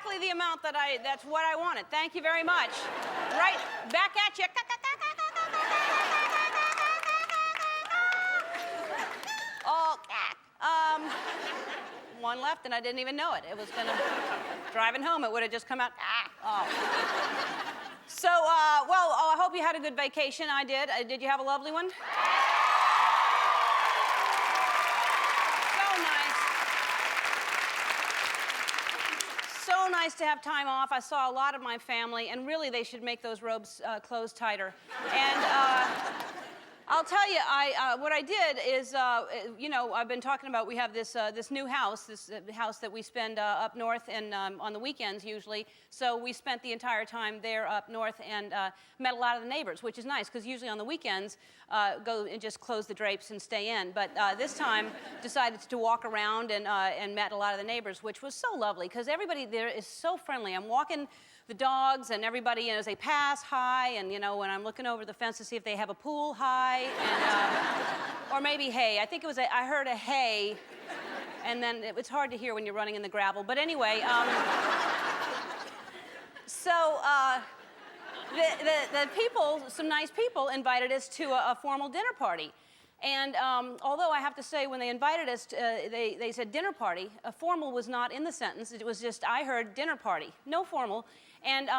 exactly the amount that's what I wanted. Thank you very much. Right back at you. Oh, one left and I didn't even know it. It was gonna, driving home, it would have just come out, oh. So, well, I hope you had a good vacation. I did. Did you have a lovely one? So nice to have time off. I saw a lot of my family, and really they should make those robes close tighter. And I'll tell you, what I did is, you know, I've been talking about we have this new house, this house that we spend up north and on the weekends usually. So we spent the entire time there up north and met a lot of the neighbors, which is nice because usually on the weekends go and just close the drapes and stay in. But this time decided to walk around and met a lot of the neighbors, which was so lovely because everybody there is so friendly. I'm walking the dogs and everybody, you know, as they pass, hi, and you know, when I'm looking over the fence to see if they have a pool, hi, and, or maybe hey. I think it was I heard a hey, and then it's hard to hear when you're running in the gravel. But anyway, so the people, some nice people, invited us to a formal dinner party. And although I have to say, when they invited us, they said dinner party, formal was not in the sentence. It was just, I heard dinner party, no formal. And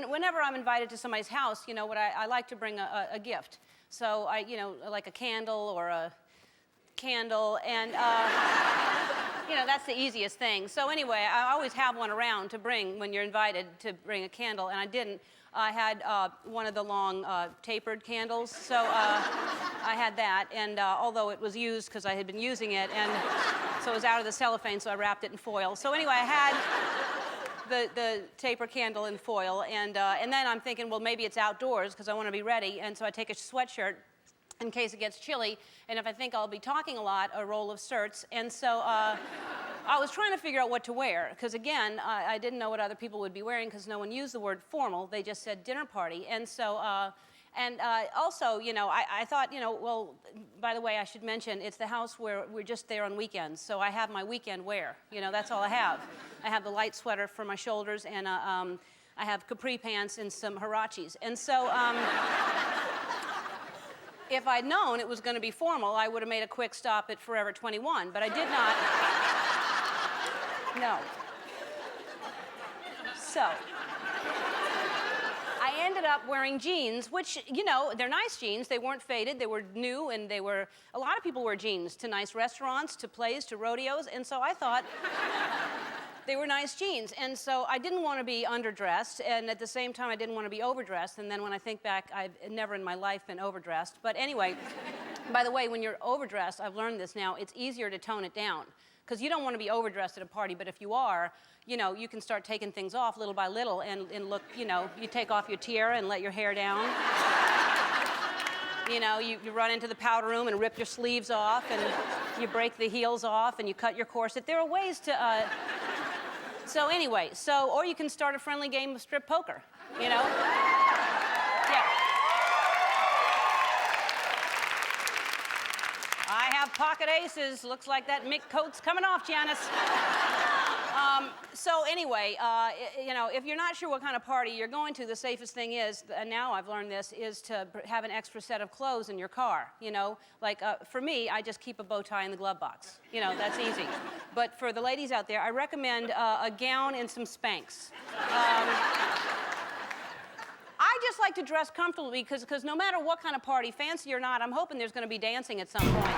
whenever I'm invited to somebody's house, you know, what I like to bring a gift. So you know, like a candle or a candle, and you know, that's the easiest thing. So anyway, I always have one around to bring when you're invited to bring a candle, and I didn't. I had one of the long tapered candles, so I had that, and although it was used because I had been using it, and so it was out of the cellophane, so I wrapped it in foil. So anyway, I had the taper candle in foil, and then I'm thinking, well, maybe it's outdoors because I want to be ready, and so I take a sweatshirt in case it gets chilly, and if I think I'll be talking a lot, a roll of skirts, and so I was trying to figure out what to wear, because again, I didn't know what other people would be wearing because no one used the word formal, they just said dinner party, and so, also, you know, I thought, you know, well, by the way, I should mention, it's the house where we're just there on weekends, so I have my weekend wear, you know, that's all I have. I have the light sweater for my shoulders, and I have capri pants and some huaraches, and so, if I'd known it was going to be formal, I would have made a quick stop at Forever 21, but I did not. No. So, I ended up wearing jeans, which, you know, they're nice jeans. They weren't faded. They were new, and they were, a lot of people wear jeans to nice restaurants, to plays, to rodeos, and so I thought they were nice jeans. And so I didn't want to be underdressed, and at the same time, I didn't want to be overdressed. And then when I think back, I've never in my life been overdressed. But anyway, by the way, when you're overdressed, I've learned this now, it's easier to tone it down. Because you don't want to be overdressed at a party, but if you are, you know, you can start taking things off little by little and look, you know, you take off your tiara and let your hair down. You know, you run into the powder room and rip your sleeves off, and you break the heels off, and you cut your corset. There are ways to, so anyway, or you can start a friendly game of strip poker, you know? Yeah. I have pocket aces. Looks like that mink coat's coming off, Janice. So anyway, you know, if you're not sure what kind of party you're going to, the safest thing is, and now I've learned this, is to have an extra set of clothes in your car, you know? Like, for me, I just keep a bow tie in the glove box. You know, that's easy. But for the ladies out there, I recommend a gown and some Spanx. I just like to dress comfortably because no matter what kind of party, fancy or not, I'm hoping there's going to be dancing at some point.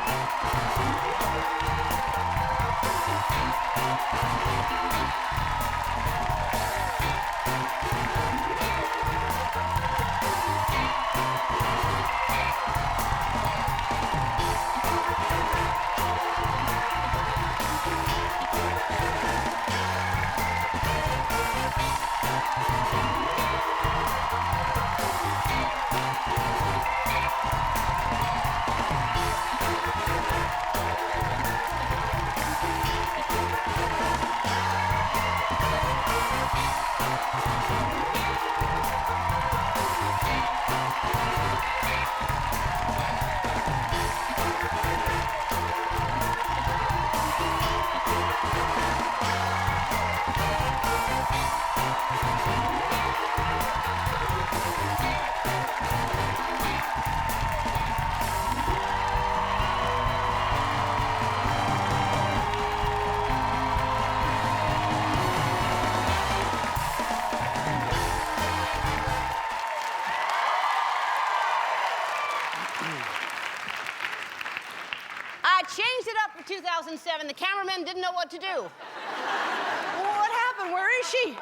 I changed it up for 2007. The cameraman didn't know what to do. Well, what happened? Where is she?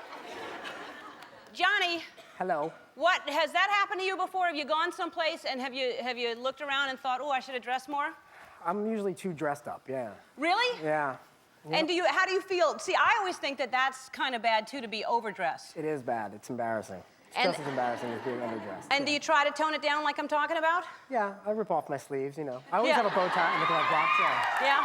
Johnny. Hello. What, has that happened to you before? Have you gone someplace and have you looked around and thought, oh, I should have dressed more? I'm usually too dressed up, yeah. Really? Yeah. And how do you feel? See, I always think that that's kind of bad, too, to be overdressed. It is bad. It's embarrassing. It's just as embarrassing as being underdressed. And do you try to tone it down like I'm talking about? Yeah, I rip off my sleeves, you know. I always have a bow tie and a glove box, yeah. Yeah?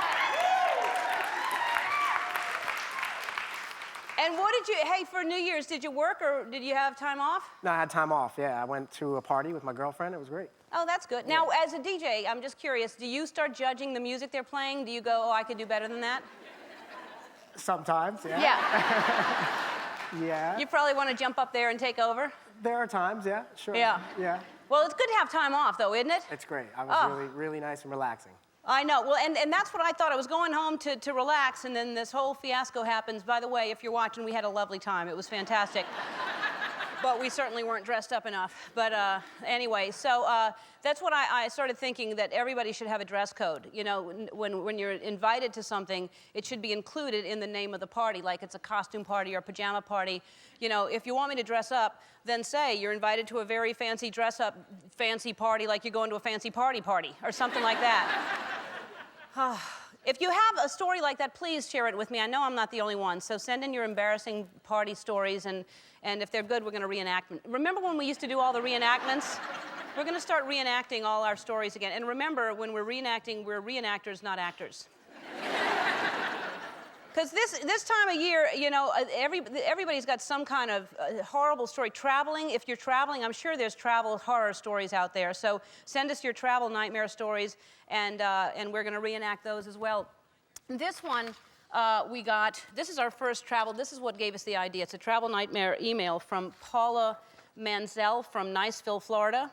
And what did you, hey, for New Year's, did you work or did you have time off? No, I had time off, yeah. I went to a party with my girlfriend. It was great. Oh, that's good. Now, as a DJ, I'm just curious, do you start judging the music they're playing? Do you go, oh, I could do better than that? Sometimes, yeah. Yeah. Yeah. You probably want to jump up there and take over? There are times, yeah, sure. Yeah. Yeah. Well, it's good to have time off, though, isn't it? It's great. I was really, really nice and relaxing. I know. Well, and that's what I thought. I was going home to relax, and then this whole fiasco happens. By the way, if you're watching, we had a lovely time. It was fantastic. But we certainly weren't dressed up enough. But anyway, so that's what I started thinking, that everybody should have a dress code. You know, when you're invited to something, it should be included in the name of the party, like it's a costume party or a pajama party. You know, if you want me to dress up, then say you're invited to a very fancy dress-up, fancy party, like you're going to a fancy party or something like that. If you have a story like that, please share it with me. I know I'm not the only one, so send in your embarrassing party stories, and if they're good, we're going to reenact them. Remember when we used to do all the reenactments? We're going to start reenacting all our stories again. And remember, when we're reenacting, we're reenactors, not actors. Because this time of year, you know, everybody's got some kind of horrible story. Traveling, if you're traveling, I'm sure there's travel horror stories out there. So send us your travel nightmare stories, and we're going to reenact those as well. This one we got, this is our first travel. This is what gave us the idea. It's a travel nightmare email from Paula Manzel from Niceville, Florida.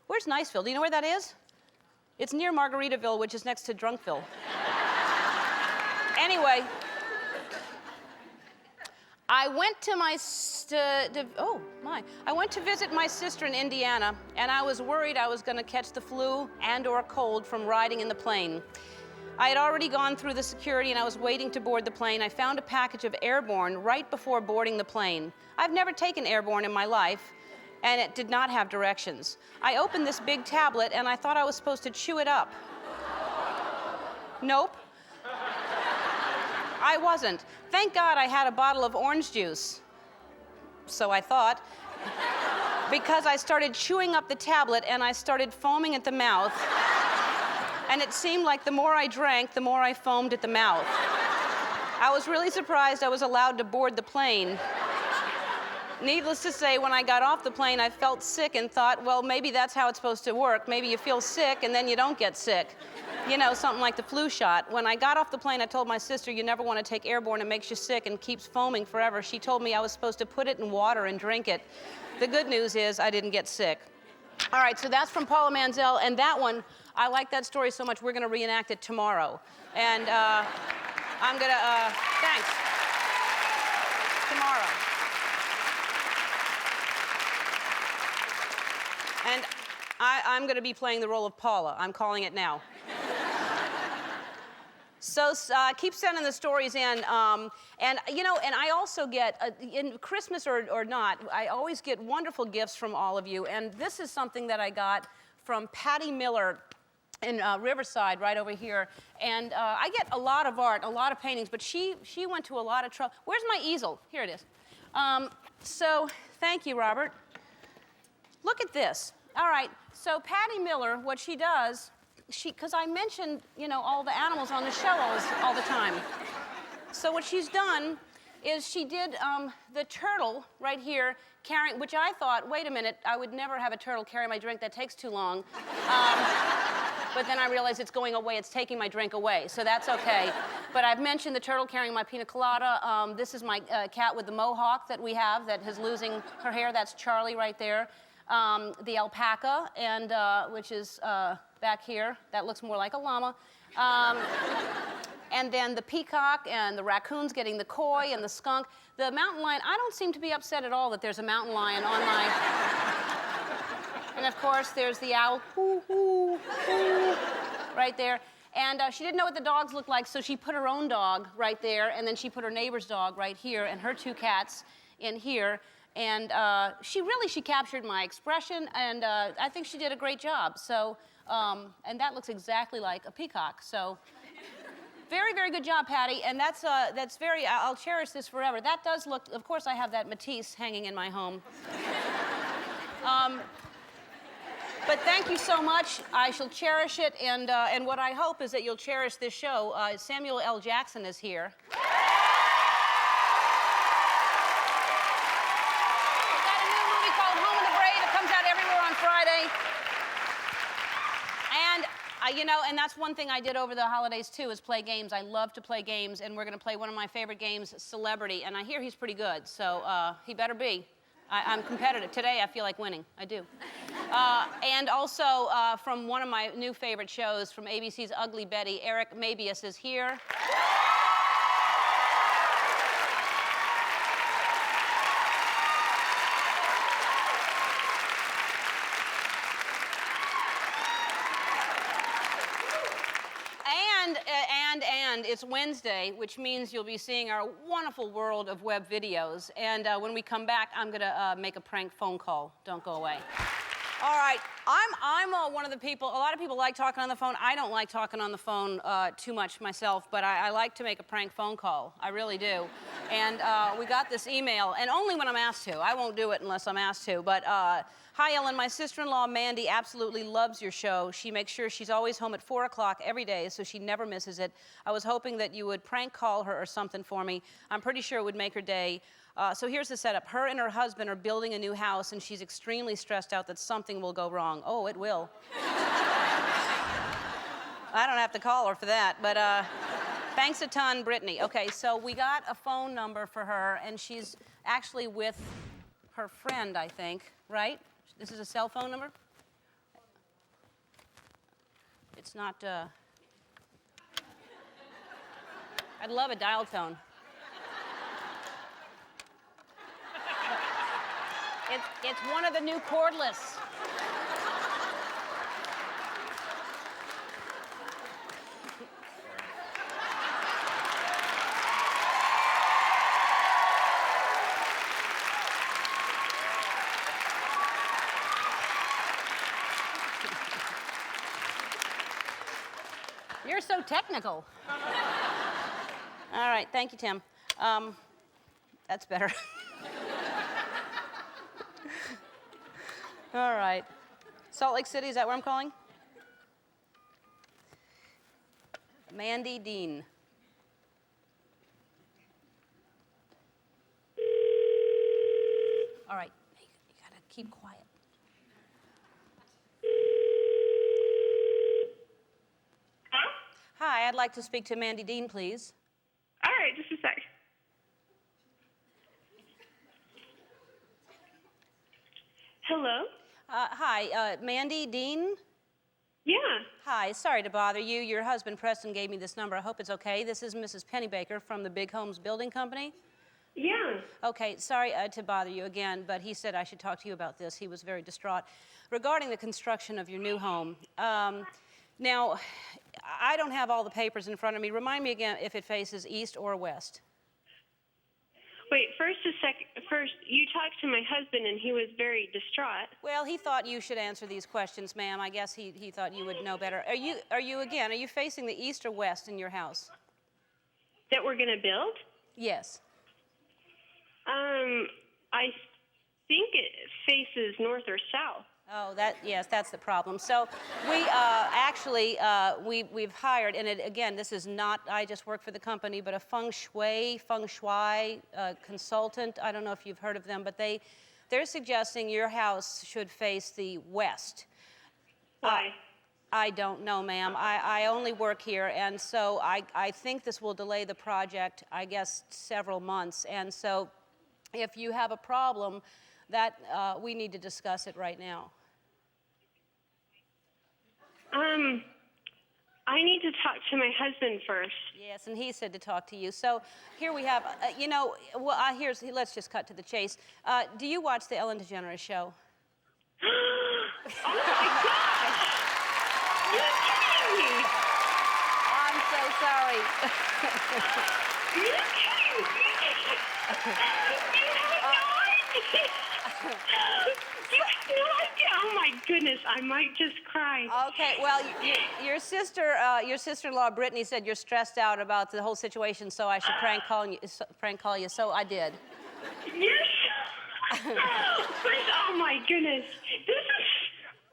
Where's Niceville? Do you know where that is? It's near Margaritaville, which is next to Drunkville. Anyway. I went to I went to visit my sister in Indiana, and I was worried I was going to catch the flu and/or a cold from riding in the plane. I had already gone through the security, and I was waiting to board the plane. I found a package of Airborne right before boarding the plane. I've never taken Airborne in my life, and it did not have directions. I opened this big tablet, and I thought I was supposed to chew it up. Nope. I wasn't. Thank God I had a bottle of orange juice. So I thought. Because I started chewing up the tablet and I started foaming at the mouth. And it seemed like the more I drank, the more I foamed at the mouth. I was really surprised I was allowed to board the plane. Needless to say, when I got off the plane, I felt sick and thought, well, maybe that's how it's supposed to work. Maybe you feel sick and then you don't get sick. You know, something like the flu shot. When I got off the plane, I told my sister, you never want to take Airborne, it makes you sick and keeps foaming forever. She told me I was supposed to put it in water and drink it. The good news is I didn't get sick. All right, so that's from Paula Manzel, and that one, I like that story so much, we're going to reenact it tomorrow. And I'm going to, thanks. Tomorrow. And I'm going to be playing the role of Paula. I'm calling it now. So keep sending the stories in. And, you know, and I also get, in Christmas or not, I always get wonderful gifts from all of you. And this is something that I got from Patty Miller in Riverside, right over here. And I get a lot of art, a lot of paintings, but she went to a lot of trouble. Where's my easel? Here it is. So thank you, Robert. Look at this. All right, so Patty Miller, what she does, because I mentioned, you know, all the animals on the show all the time. So what she's done is she did the turtle right here carrying, which I thought, wait a minute, I would never have a turtle carry my drink, that takes too long. But then I realized it's going away, it's taking my drink away, so that's okay. But I've mentioned the turtle carrying my pina colada. This is my cat with the mohawk that we have that is losing her hair. That's Charlie right there. The alpaca, and which is back here. That looks more like a llama. And then the peacock and the raccoons getting the koi and the skunk. The mountain lion, I don't seem to be upset at all that there's a mountain lion on my... And of course, there's the owl, hoo, hoo, hoo, right there. And she didn't know what the dogs looked like, so she put her own dog right there, and then she put her neighbor's dog right here, and her 2 cats in here. And she captured my expression, and I think she did a great job. So, and that looks exactly like a peacock. So, very, very good job, Patty. And that's very, I'll cherish this forever. That does look, of course, I have that Matisse hanging in my home. But thank you so much. I shall cherish it, and what I hope is that you'll cherish this show. Samuel L. Jackson is here. We've got a new movie called Home of the Brave. It comes out everywhere on Friday. And and that's one thing I did over the holidays, too, is play games. I love to play games, and we're going to play one of my favorite games, Celebrity. And I hear he's pretty good, so he better be. I'm competitive. Today, I feel like winning. I do. And also, from one of my new favorite shows, from ABC's Ugly Betty, Eric Mabius is here. And it's Wednesday, which means you'll be seeing our wonderful world of web videos. And when we come back, I'm going to make a prank phone call. Don't go away. All right, I'm one of the people, a lot of people like talking on the phone. I don't like talking on the phone too much myself, but I like to make a prank phone call. I really do. And we got this email, and only when I'm asked to. I won't do it unless I'm asked to. But hi, Ellen. My sister-in-law, Mandy, absolutely loves your show. She makes sure she's always home at 4 o'clock every day, so she never misses it. I was hoping that you would prank call her or something for me. I'm pretty sure it would make her day. So here's the setup. Her and her husband are building a new house, and she's extremely stressed out that something will go wrong. Oh, it will. I don't have to call her for that, but thanks a ton, Brittany. Okay, so we got a phone number for her, and she's actually with her friend, I think, right? This is a cell phone number? It's not, I'd love a dial tone. It's one of the new cordless. You're so technical. All right, thank you, Tim. That's better. All right. Salt Lake City, is that where I'm calling? Mandy Dean. All right, you gotta keep quiet. Huh? Hi, I'd like to speak to Mandy Dean, please. All right, just a sec. Hello? Hi, Mandy Dean? Yeah. Hi, sorry to bother you. Your husband, Preston, gave me this number. I hope it's okay. This is Mrs. Pennybaker from the Big Homes Building Company. Yeah. Okay, sorry to bother you again, but he said I should talk to you about this. He was very distraught. Regarding the construction of your new home, now, I don't have all the papers in front of me. Remind me again if it faces east or west. Wait, first, you talked to my husband, and he was very distraught. Well, he thought you should answer these questions, ma'am. I guess he thought you would know better. Are you facing the east or west in your house? That we're going to build? Yes. I think it faces north or south. Oh, yes, that's the problem. So we we've hired, and again, this is not, I just work for the company, but a feng shui consultant. I don't know if you've heard of them, but they're suggesting your house should face the west. Why? I don't know, ma'am. I only work here, and so I think this will delay the project, I guess, several months. And so if you have a problem, that we need to discuss it right now. I need to talk to my husband first. Yes, and he said to talk to you. So here we have, let's just cut to the chase. Do you watch The Ellen DeGeneres Show? Oh, my gosh! You're kidding me! sorry. You have no idea. Oh my goodness, I might just cry. Okay, well, your sister-in-law Brittany said you're stressed out about the whole situation, so I should prank call you. So I did. Yes. Oh my goodness.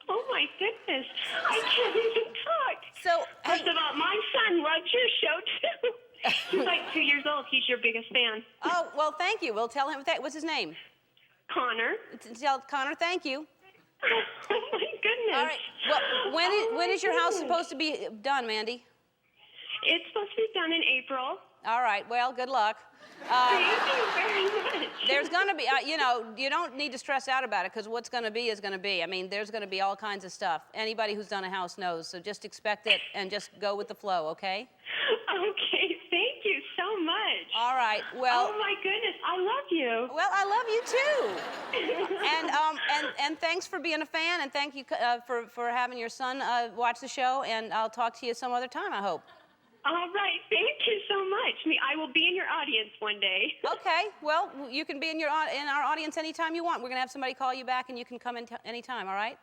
Oh my goodness. I can't even talk. So, First of all, my son loves your show too. He's like 2 years old. He's your biggest fan. Oh, well, thank you. We'll tell him. What's his name? Connor. Tell Connor, thank you. Oh my goodness. All right. Well, when is your house supposed to be done, Mandy? It's supposed to be done in April. All right. Well, good luck. Thank you very much. There's going to be, you don't need to stress out about it because what's going to be is going to be. I mean, there's going to be all kinds of stuff. Anybody who's done a house knows. So just expect it and just go with the flow, okay? Okay. Thank you so much. All right. Well. Oh my goodness. I love you. Well, I love you too. and thanks for being a fan, and thank you for having your son watch the show. And I'll talk to you some other time, I hope. All right. Thank you so much. I will be in your audience one day. Okay. Well, you can be in our audience anytime you want. We're gonna have somebody call you back, and you can come in anytime. All right?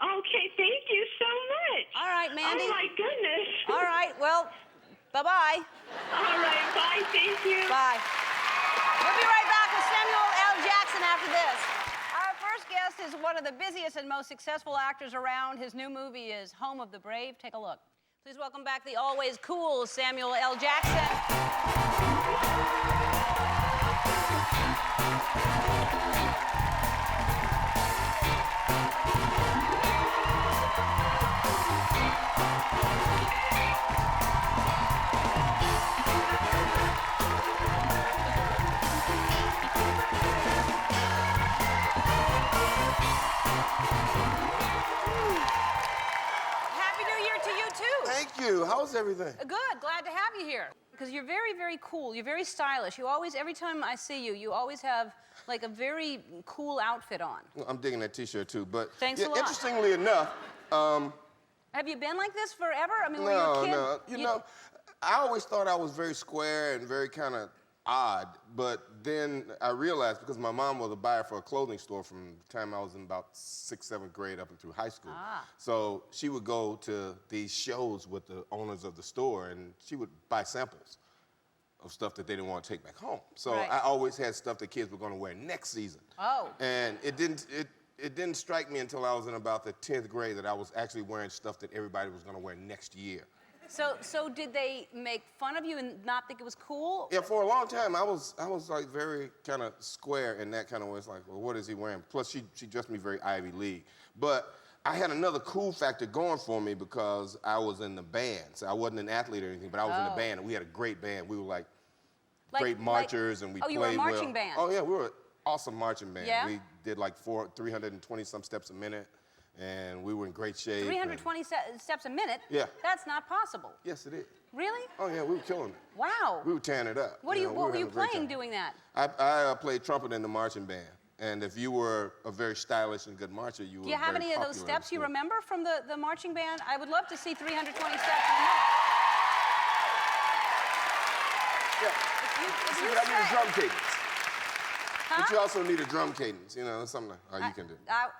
Okay. Thank you so much. All right, Mandy. Oh my goodness. All right. Well, bye-bye. All right. Bye. Thank you. Bye. We'll be right back with Samuel L. Jackson after this. Our first guest is one of the busiest and most successful actors around. His new movie is Home of the Brave. Take a look. Please welcome back the always cool Samuel L. Jackson. Happy New Year to you, too. Thank you. How's everything? Good. Glad to have you here. Because you're very, very cool. You're very stylish. You always, every time I see you, you always have like a very cool outfit on. Well, I'm digging that T-shirt too, but Thanks a lot. interestingly enough, Have you been like this forever? I mean, were you a kid? no. You know, I always thought I was very square and very kind of odd, but then I realized because my mom was a buyer for a clothing store from the time I was in about 6th, 7th grade up and through high school. So she would go to these shows with the owners of the store, and she would buy samples of stuff that they didn't want to take back home. So Right. I always had stuff that kids were going to wear next season. Oh. And it didn't strike me until I was in about the 10th grade that I was actually wearing stuff that everybody was going to wear next year. So did they make fun of you and not think it was cool? Yeah, for a long time, I was like very kind of square in that kind of way. It's like, well, what is he wearing? Plus, she dressed me very Ivy League. But I had another cool factor going for me because I was in the band. So I wasn't an athlete or anything, but I was in the band, and we had a great band. We were like great marchers, and we played well. Oh, you were a marching band? Oh, yeah, we were an awesome marching band. Yeah? We did like 320-some steps a minute, and we were in great shape. 320 steps a minute? Yeah. That's not possible. Yes, it is. Really? Oh, yeah, we were killing it. Wow. We were tearing it up. What know, were you having a great playing time. doing that? I played trumpet in the marching band. And if you were a very stylish and good marcher, you were Do you have very any of those popular in steps you school. remember from the marching band? I would love to see 320 steps in a minute. Yeah. If See, you but I need a say- drum cadence. Huh? But you also need a drum cadence. You know, that's something you can do.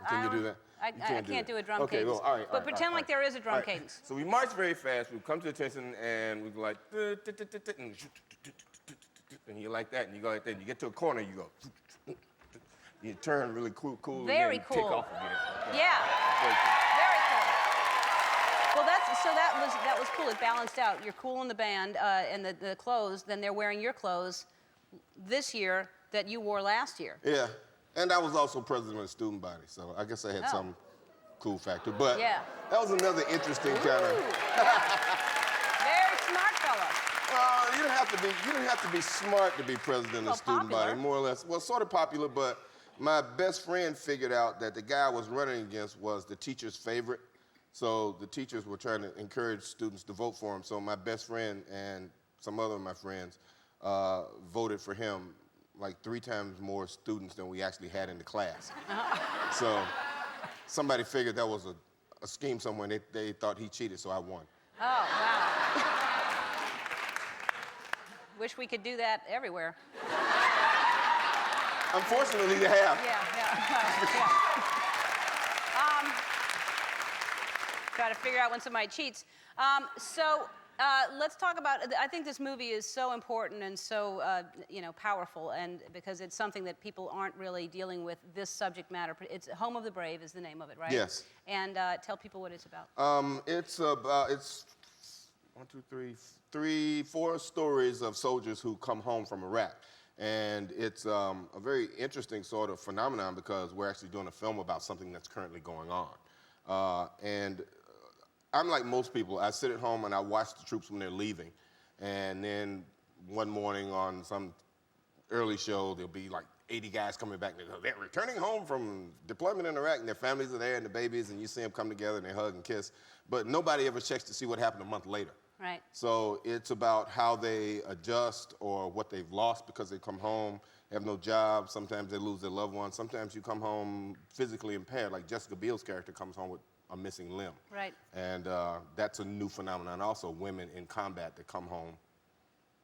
Can you do that? I You can't do a drum okay, cadence. well, all right, But pretend like there is a drum cadence. So we march very fast. We come to attention, and we go like, and you like that, and you go like that. And you get to a corner, you go, you turn really cool, Very and then take cool. off again. Yeah. Very cool. Very cool. Well, that was cool. It balanced out. You're cool in the band, and the clothes. Then they're wearing your clothes this year that you wore last year. Yeah, and I was also president of the student body, so I guess I had some cool factor. But Yeah. that was another interesting kind of. Very smart fella. Well, you didn't have to be smart to be president of the student popular. body, more or less. Well, sort of popular, but my best friend figured out that the guy I was running against was the teacher's favorite. So the teachers were trying to encourage students to vote for him. So my best friend and some other of my friends voted for him like 3 times more students than we actually had in the class. So somebody figured that was a scheme somewhere. They thought he cheated, so I won. Oh, wow. wish we could do that everywhere. Unfortunately, they have. Yeah. Try to figure out when somebody cheats. Let's talk about, I think this movie is so important and so, powerful, and because it's something that people aren't really dealing with, this subject matter. It's Home of the Brave is the name of it, right? Yes. And tell people what it's about. It's one, two, three, four stories of soldiers who come home from Iraq. And it's a very interesting sort of phenomenon because we're actually doing a film about something that's currently going on. I'm like most people. I sit at home and I watch the troops when they're leaving. And then one morning on some early show, there'll be like 80 guys coming back and they're returning home from deployment in Iraq, and their families are there and the babies, and you see them come together and they hug and kiss. But nobody ever checks to see what happened a month later. Right. So it's about how they adjust or what they've lost because they come home, have no job. Sometimes they lose their loved ones. Sometimes you come home physically impaired, like Jessica Biel's character comes home with a missing limb. Right. And that's a new phenomenon. Also, women in combat that come home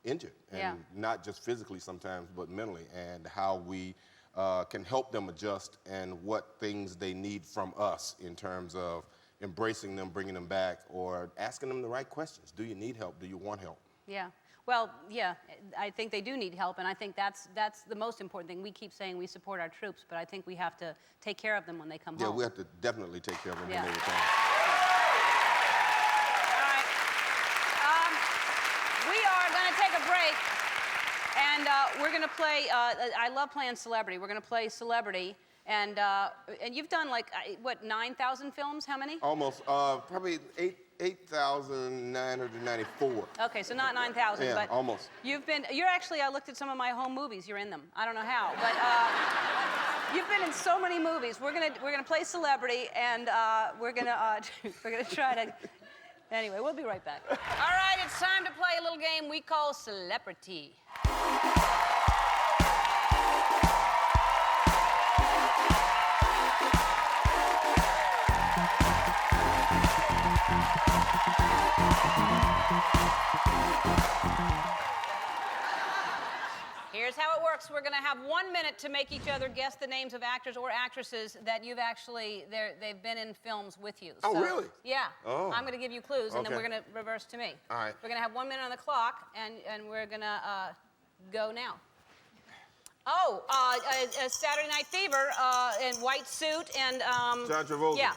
injured, and not just physically sometimes, but mentally, and how we can help them adjust and what things they need from us in terms of embracing them, bringing them back, or asking them the right questions. Do you need help? Do you want help? Yeah. Well, yeah, I think they do need help, and I think that's the most important thing. We keep saying we support our troops, but I think we have to take care of them when they come home. Yeah, we have to definitely take care of them when they return. All right. We are going to take a break, and we're going to play, I love playing celebrity. We're going to play celebrity, and you've done like, what, 9,000 films? How many? Almost, probably 8,994. Okay, so not 9,000, yeah, but almost. You're actually, I looked at some of my home movies. You're in them. I don't know how, but you've been in so many movies. We're gonna play celebrity, and we're gonna try to. Anyway, we'll be right back. All right, it's time to play a little game we call Celebrity. Here's how it works. We're going to have 1 minute to make each other guess the names of actors or actresses that you've actually, they've been in films with you. Oh, really? Yeah. Oh. I'm going to give you clues, and then we're going to reverse to me. All right. We're going to have 1 minute on the clock, and we're going to go now. Oh, Saturday Night Fever in white suit and... John Travolta. Yeah.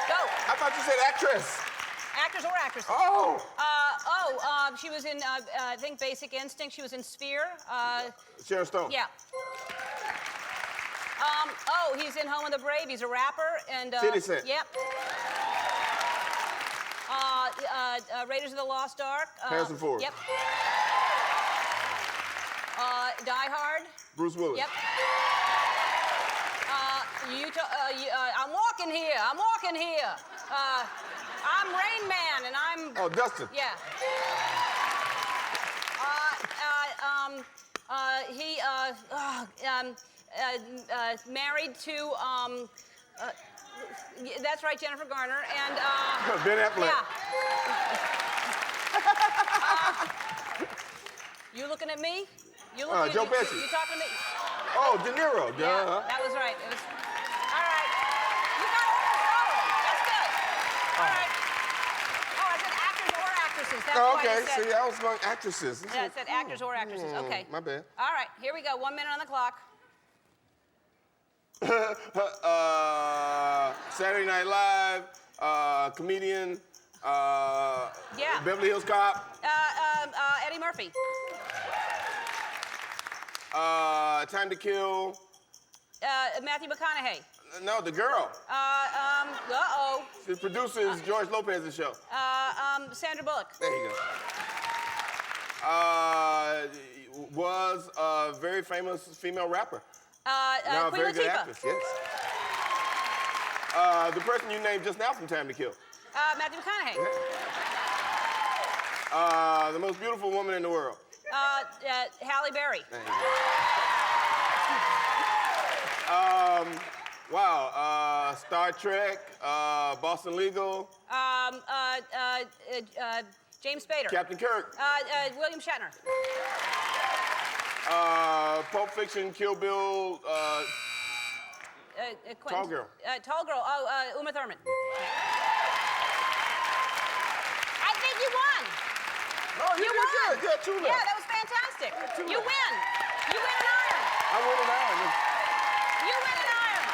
Go. I thought you said actress. Actors or actresses. Oh. She was in, I think, Basic Instinct. She was in Sphere. Sharon Stone. Yeah. He's in Home of the Brave. He's a rapper. And 50 Cent. Yep. Raiders of the Lost Ark. Harrison Ford. Yep. Die Hard. Bruce Willis. Yep. I'm walking here. I'm walking here. I'm Rain Man, and I'm... Oh, Dustin. Yeah. He married to that's right, Jennifer Garner, and Ben Affleck. yeah. You looking at me? You looking Joe at me? Pesci. You talking to me? Oh, De Niro. Duh. Yeah, that was right. It was. All right. You got almost all of them. That's good. All right. Oh, I said actors or actresses. That's why Okay, I said. see, I was going actresses. Yeah, I said actors or actresses. Okay. My bad. All right, here we go. 1 minute on the clock. Saturday Night Live, comedian, Yeah. Beverly Hills Cop, Eddie Murphy. Time to Kill. Matthew McConaughey. No, the girl. Uh-oh. She produces George Lopez's show. Sandra Bullock. There you go. Was a very famous female rapper. Now a Queen very good Latifah. actress, yes. The person you named just now from Time to Kill. Matthew McConaughey. The most beautiful woman in the world. Halle Berry. There you go. Wow. Star Trek, Boston Legal. James Spader. Captain Kirk. William Shatner. Pulp Fiction, Kill Bill, Tall Girl. Tall Girl. Oh, Uma Thurman. I think you won. No, you won. did good. You had 2 left. Yeah, that was fantastic. You win. You win an iron. I won an iron. You win an iron.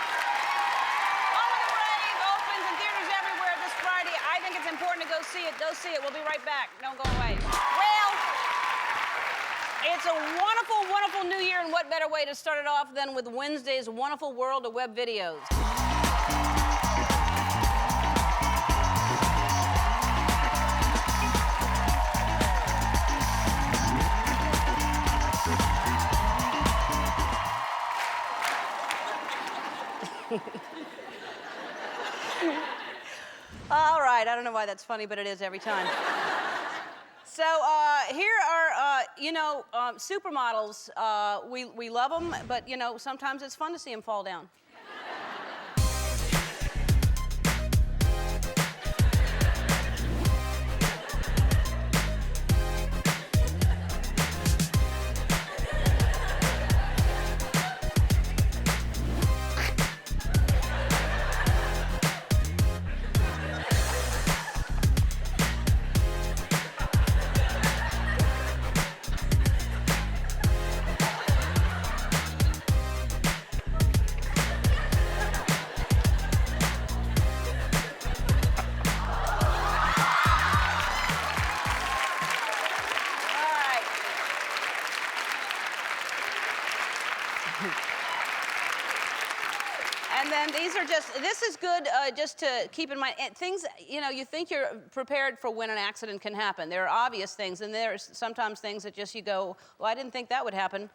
All of the Parade opens in theaters everywhere this Friday. I think it's important to go see it. Go see it. We'll be right back. Don't go away. Well, it's a wonderful, wonderful new year, and what better way to start it off than with Wednesday's wonderful world of web videos. All right, I don't know why that's funny, but it is every time. So here are, supermodels. We love them, but, sometimes it's fun to see them fall down. And then these are this is good just to keep in mind. Things, you think you're prepared for when an accident can happen. There are obvious things, and there's sometimes things that just you go, well, I didn't think that would happen.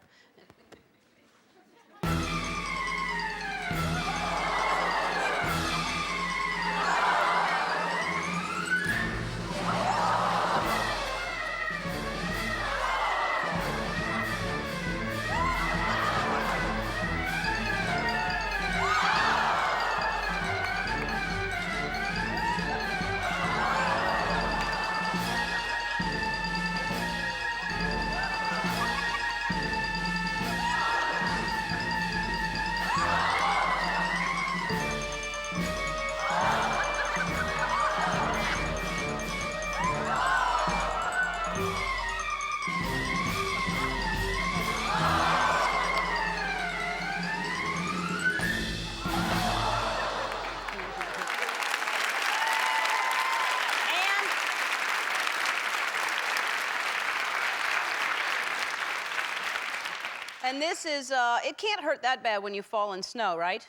And this is, it can't hurt that bad when you fall in snow, right?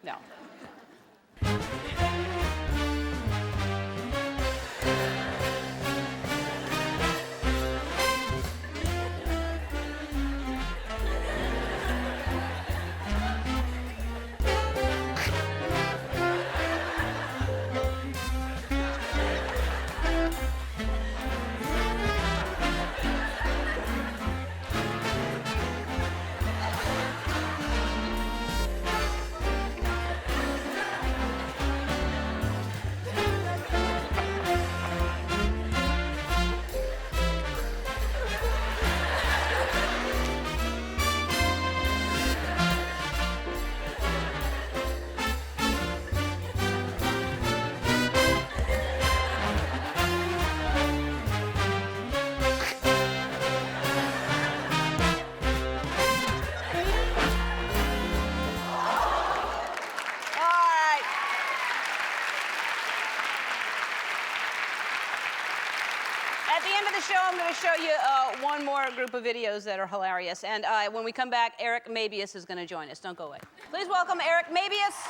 No. At the end of the show, I'm going to show you one more group of videos that are hilarious. And when we come back, Eric Mabius is going to join us. Don't go away. Please welcome Eric Mabius.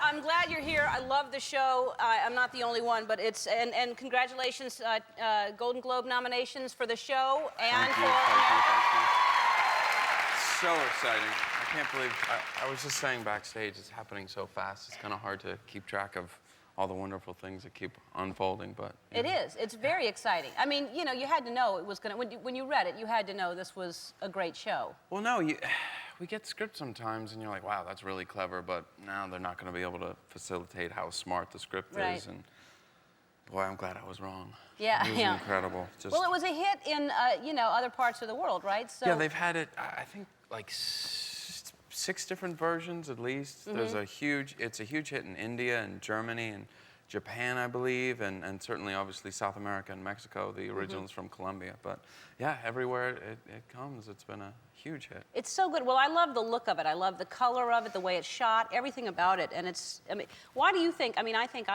I'm glad you're here. I love the show. I'm not the only one, but it's and congratulations, Golden Globe nominations for the show and Thank you. so exciting. I can't believe, I was just saying backstage, it's happening so fast. It's kind of hard to keep track of all the wonderful things that keep unfolding, but... It is. It's very exciting. I mean, you know, you had to know it was going to... When you read it, you had to know this was a great show. Well, no, we get scripts sometimes, and you're like, wow, that's really clever, but now they're not going to be able to facilitate how smart the script is, and boy, I'm glad I was wrong. Yeah, it was incredible. Just... Well, it was a hit in, you know, other parts of the world, right? So... Yeah, they've had it, I think, like 6 different versions at least. There's it's a huge hit in India and Germany and Japan, I believe, and certainly, obviously, South America and Mexico. The original's from Colombia, but yeah, everywhere it comes, it's been a huge hit. It's so good. Well, I love the look of it. I love the color of it, the way it's shot, everything about it. And it's, I mean, why do you think, I mean, I think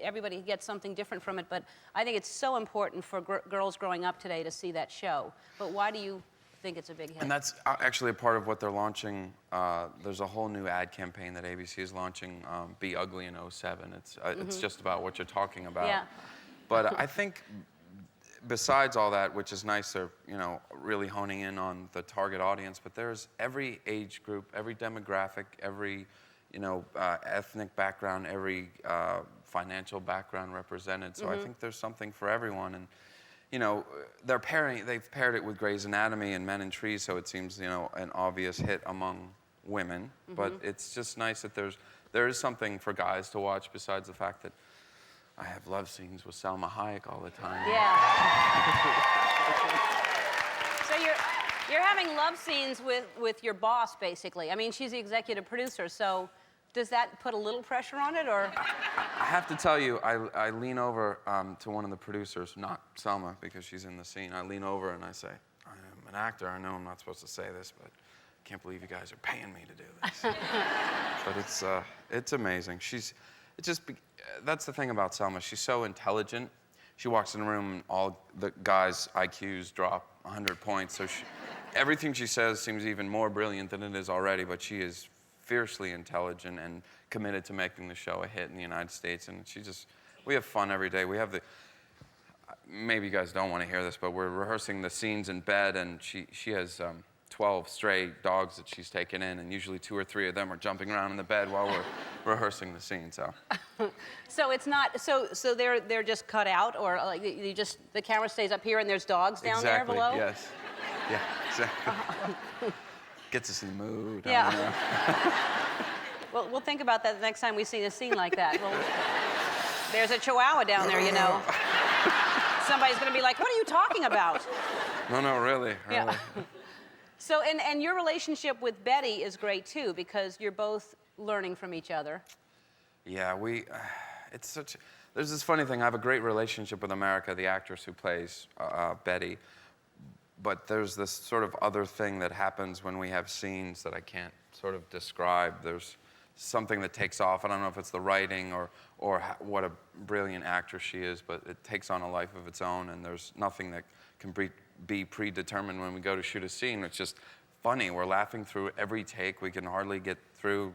everybody gets something different from it, but I think it's so important for girls growing up today to see that show. But why do you think it's a big hit? And that's actually a part of what they're launching. There's a whole new ad campaign that ABC is launching, Be Ugly in '07. It's just about what you're talking about. Yeah. But I think besides all that, which is nice, they're, you know, really honing in on the target audience, but there's every age group, every demographic, every, you know, ethnic background, every financial background represented. So I think there's something for everyone. And you know, they've paired it with Grey's Anatomy and Men in Trees, so it seems, you know, an obvious hit among women. But it's just nice that there is something for guys to watch besides the fact that I have love scenes with Salma Hayek all the time. Yeah. So you're having love scenes with your boss, basically. I mean, she's the executive producer, so does that put a little pressure on it, or? I have to tell you, I lean over to one of the producers, not Selma, because she's in the scene. I lean over and I say, I'm an actor. I know I'm not supposed to say this, but I can't believe you guys are paying me to do this. But it's amazing. That's the thing about Selma. She's so intelligent. She walks in the room and all the guys' IQs drop 100 points. So everything she says seems even more brilliant than it is already, but she is fiercely intelligent and committed to making the show a hit in the United States. And we have fun every day. We have maybe you guys don't want to hear this, but we're rehearsing the scenes in bed, and she has 12 stray dogs that she's taken in, and usually 2 or 3 of them are jumping around in the bed while we're rehearsing the scene, so. So it's not, so they're just cut out, or like the camera stays up here and there's dogs down there below? Yes. Yeah, exactly. Gets us in the mood. Yeah. Well, we'll think about that the next time we see a scene like that. There's a chihuahua down there, you know. Somebody's going to be like, what are you talking about? No, really. Yeah. So, and your relationship with Betty is great, too, because you're both learning from each other. Yeah, there's this funny thing. I have a great relationship with America, the actress who plays Betty. But there's this sort of other thing that happens when we have scenes that I can't sort of describe. There's something that takes off. I don't know if it's the writing or what a brilliant actress she is, but it takes on a life of its own, and there's nothing that can be predetermined when we go to shoot a scene. It's just funny. We're laughing through every take. We can hardly get through,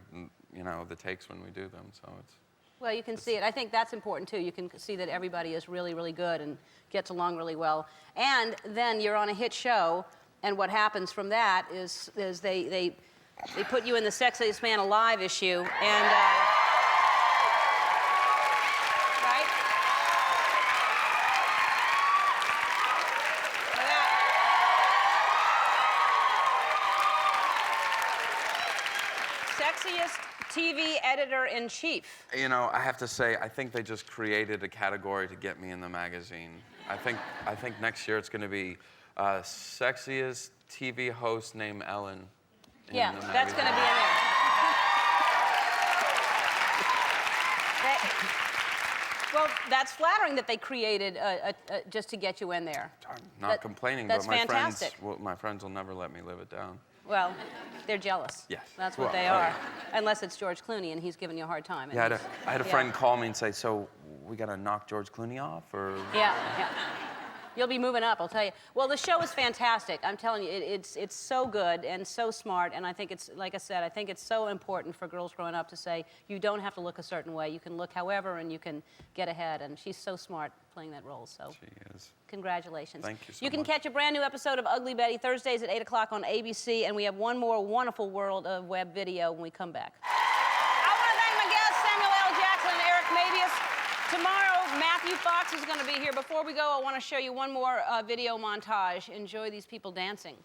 you know, the takes when we do them, so it's... Well, you can see it. I think that's important, too. You can see that everybody is really, really good and gets along really well. And then you're on a hit show, and what happens from that is they put you in the Sexiest Man Alive issue, and... right? Sexiest TV editor-in-chief. You know, I have to say, I think they just created a category to get me in the magazine. I think next year it's going to be sexiest TV host named Ellen. Yeah, that's going to be in there. Well, that's flattering that they created just to get you in there. I'm not complaining, that's but fantastic. my friends will never let me live it down. Well, they're jealous. Yes. That's what they are. Unless it's George Clooney and he's giving you a hard time. Yeah, I had a friend call me and say, so we got to knock George Clooney off, or? Yeah. You'll be moving up, I'll tell you. Well, the show is fantastic. I'm telling you, it's so good and so smart, and I think it's, like I said, I think it's so important for girls growing up to say, you don't have to look a certain way. You can look however, and you can get ahead, and she's so smart playing that role, so. She is. Congratulations. Thank you so You can much. catch a brand new episode of Ugly Betty Thursdays at 8 o'clock on ABC, and we have one more wonderful world of web video when we come back. I want to thank my guests, Samuel L. Jackson and Eric Mabius. Tomorrow, Matthew Fox is going to be here. Before we go, I want to show you one more video montage. Enjoy these people dancing.